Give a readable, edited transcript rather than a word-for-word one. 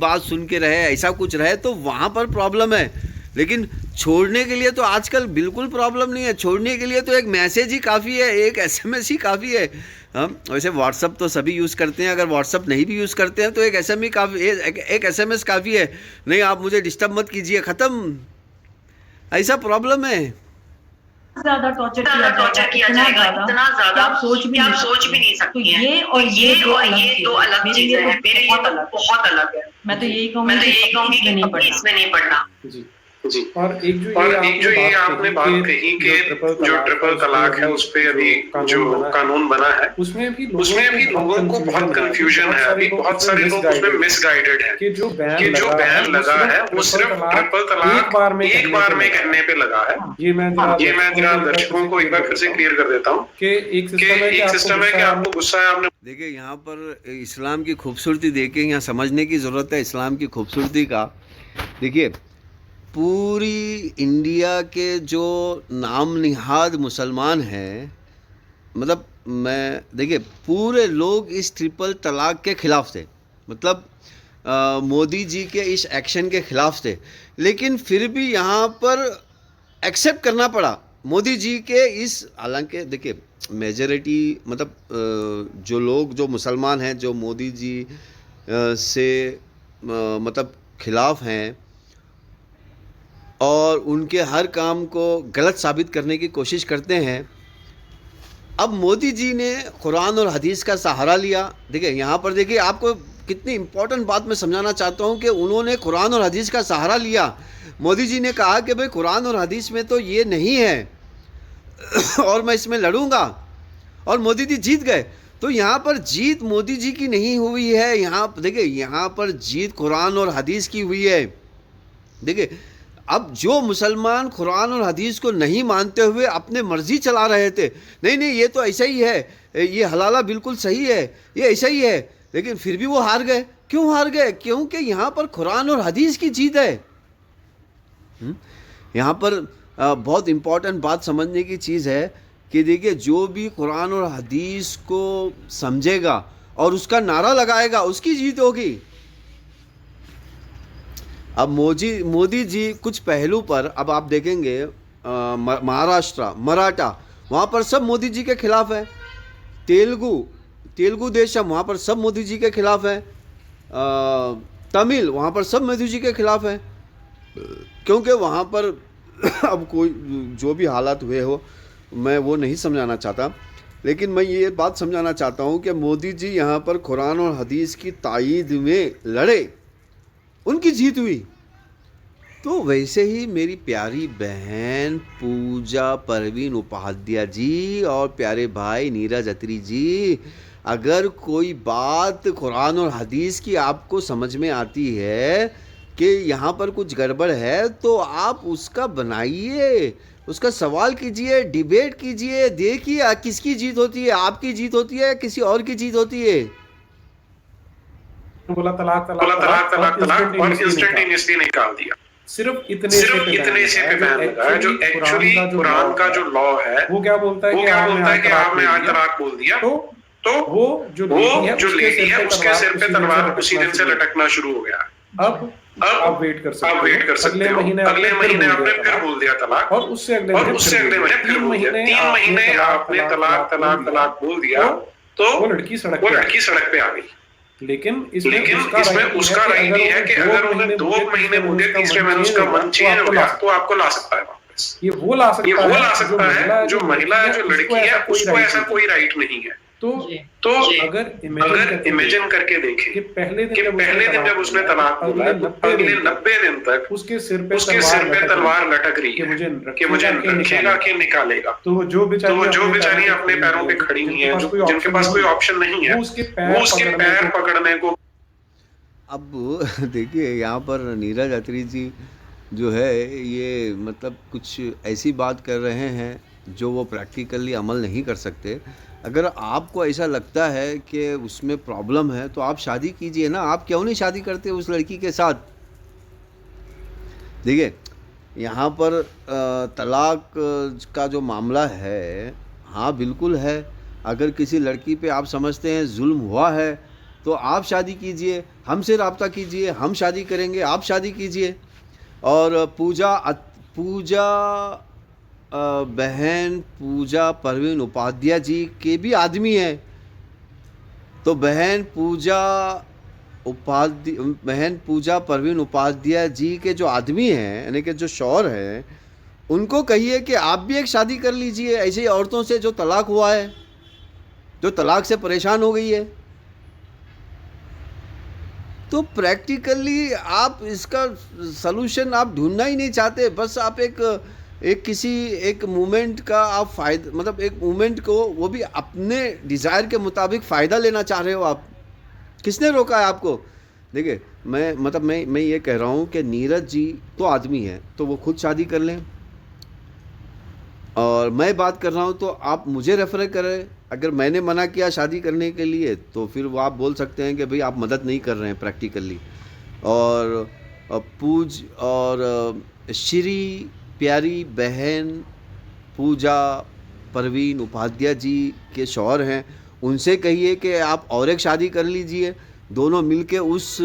बात सुन के रहे, ऐसा कुछ रहे तो वहाँ पर प्रॉब्लम है। लेकिन छोड़ने के लिए तो आजकल बिल्कुल प्रॉब्लम नहीं है। छोड़ने के लिए तो एक मैसेज ही काफ़ी है, एक एसएमएस ही काफ़ी है। हम वैसे व्हाट्सअप तो सभी यूज़ करते हैं, अगर व्हाट्सअप नहीं भी यूज़ करते हैं तो एक एसएमएस काफ़ी, एक एसएमएस काफ़ी है। नहीं आप मुझे डिस्टर्ब मत कीजिए, ख़त्म। ऐसा प्रॉब्लम है। ज्यादा टॉर्चर किया जाएगा इतना ज्यादा कि आप सोच भी नहीं सकती हैं। तो ये और ये दो अलग चीजें हैं, मेरे लिए तो बहुत अलग है। मैं तो यही कहूंगी कि इसमें नहीं पढ़ना। जी जी। और एक जो ये आपने बात कही कि जो ट्रिपल तलाक है उस पे अभी जो कानून बना है उसमें भी लोगों को बहुत कंफ्यूजन है। अभी बहुत सारे लोग उसमें मिसगाइडेड हैं कि जो बैन लगा है वो सिर्फ ट्रिपल तलाक एक बार में कहने पे लगा है। ये मैं जरा दर्शकों को एक बार फिर से क्लियर कर देता हूँ कि एक सिस्टम है कि आपको गुस्सा है, आपने देखिए यहाँ पर इस्लाम की खूबसूरती देखिए, यहाँ समझने की ज़रूरत है इस्लाम की खूबसूरती का। देखिए पूरी इंडिया के जो नाम निहाद मुसलमान हैं, मतलब मैं देखिए पूरे लोग इस ट्रिपल तलाक के ख़िलाफ़ थे, मतलब मोदी जी के इस एक्शन के ख़िलाफ़ थे। लेकिन फिर भी यहाँ पर एक्सेप्ट करना पड़ा मोदी जी के इस, हालांकि देखिए मेजॉरिटी मतलब जो लोग जो मुसलमान हैं जो मोदी जी से मतलब ख़िलाफ़ हैं और उनके हर काम को गलत साबित करने की कोशिश करते हैं। अब मोदी जी ने कुरान और हदीस का सहारा लिया। देखिए यहाँ पर देखिए आपको कितनी इम्पोर्टेंट बात मैं समझाना चाहता हूँ कि उन्होंने कुरान और हदीस का सहारा लिया। मोदी जी ने कहा कि भाई कुरान और हदीस में तो ये नहीं है और मैं इसमें लड़ूंगा, और मोदी जी जीत गए। तो यहाँ पर जीत मोदी जी की नहीं हुई है, यहाँ देखिए यहाँ पर जीत कुरान और हदीस की हुई है। देखिए अब जो मुसलमान कुरान और हदीस को नहीं मानते हुए अपने मर्जी चला रहे थे, नहीं नहीं ये तो ऐसा ही है, ये हलाला बिल्कुल सही है, ये ऐसा ही है, लेकिन फिर भी वो हार गए। क्यों हार गए? क्योंकि यहाँ पर कुरान और हदीस की जीत है। यहाँ पर बहुत इम्पॉर्टेंट बात समझने की चीज़ है कि देखिए जो भी कुरान और हदीस को समझेगा और उसका नारा लगाएगा उसकी जीत होगी। अब मोदी जी कुछ पहलू पर अब आप देखेंगे महाराष्ट्र, मराठा, वहाँ पर सब मोदी जी के खिलाफ है। तेलुगु देशम, वहाँ पर सब मोदी जी के खिलाफ है। तमिल, वहाँ पर सब मोदी जी के खिलाफ है, क्योंकि वहाँ पर अब कोई जो भी हालात हुए हो मैं वो नहीं समझाना चाहता, लेकिन मैं ये बात समझाना चाहता हूँ कि मोदी जी यहाँ पर कुरान और हदीस की तायीद में लड़े, उनकी जीत हुई। तो वैसे ही मेरी प्यारी बहन पूजा परवीन उपाध्याय जी और प्यारे भाई नीरज अत्री जी, अगर कोई बात कुरान और हदीस की आपको समझ में आती है कि यहाँ पर कुछ गड़बड़ है तो आप उसका बनाइए, उसका सवाल कीजिए, डिबेट कीजिए, देखिए किसकी जीत होती है, आपकी जीत होती है, किसी और की जीत होती है। बोला तलाक और इंस्टेंटेनियसली निकाल दिया। सिर्फ इतने से पे बैन लगा है, जो एक्चुअली कुरान का जो लॉ है वो क्या बोलता है कि आपने आज तलाक बोल दिया तो वो जो लेडी है उसके सिर पे तलवार उसी दिन से लटकना शुरू हो गया। अब आप वेट कर सकते हो, अगले महीने आपने फिर बोल दिया तलाक, और उससे अगले महीने फिर बोल दिया। 3 महीने आपने तलाक बोल दिया तो वो लड़की सड़क पे आ गई। लेकिन इसमें उसका राइट नहीं है कि अगर उन्हें 2 महीने बोले, तीसरे महीने उसका मन चेंज हो गया तो आपको ला सकता है वापस। ये वो ला सकता है जो महिला है, जो लड़की है, उसको ऐसा कोई राइट नहीं है। तो अगर इमेजिन करके देखें कि पहले दिन जब उसने तलाक बोला, अगले 90 दिन तक उसके सिर पे तलवार लटक रही है कि मुझे रखेगा कि निकालेगा। तो जो बेचारी अपने पैरों पे खड़ी नहीं है, जिनके पास कोई ऑप्शन नहीं है, वो उसके पैर पकड़ने को। अब देखिए यहाँ पर नीरज अत्री जी जो है ये मतलब कुछ ऐसी बात कर रहे हैं जो वो प्रैक्टिकली अमल नहीं कर सकते। अगर आपको ऐसा लगता है कि उसमें प्रॉब्लम है तो आप शादी कीजिए ना, आप क्यों नहीं शादी करते उस लड़की के साथ? देखिए यहाँ पर तलाक का जो मामला है, हाँ बिल्कुल है। अगर किसी लड़की पे आप समझते हैं जुल्म हुआ है तो आप शादी कीजिए, हमसे रब्ता कीजिए, हम शादी करेंगे, आप शादी कीजिए। और पूजा बहन पूजा परवीन उपाध्याय जी के भी आदमी हैं, तो बहन पूजा परवीन उपाध्याय जी के जो आदमी हैं, यानी कि जो शौहर हैं, उनको कहिए कि आप भी एक शादी कर लीजिए ऐसी औरतों से जो तलाक हुआ है, जो तलाक से परेशान हो गई है। तो प्रैक्टिकली आप इसका सलूशन आप ढूंढना ही नहीं चाहते, बस आप एक मूवमेंट का आप फ़ायदा, मतलब एक मूवमेंट को वो भी अपने डिज़ायर के मुताबिक फ़ायदा लेना चाह रहे हो आप। किसने रोका है आपको? देखिए, मैं ये कह रहा हूँ कि नीरज जी तो आदमी हैं, तो वो खुद शादी कर लें, और मैं बात कर रहा हूँ तो आप मुझे रेफर करें। अगर मैंने मना किया शादी करने के लिए तो फिर वो आप बोल सकते हैं कि भाई आप मदद नहीं कर रहे हैं प्रैक्टिकली। और श्री प्यारी बहन पूजा परवीन उपाध्याय जी के शौहर हैं, उनसे कहिए कि आप और एक शादी कर लीजिए, दोनों मिलके उस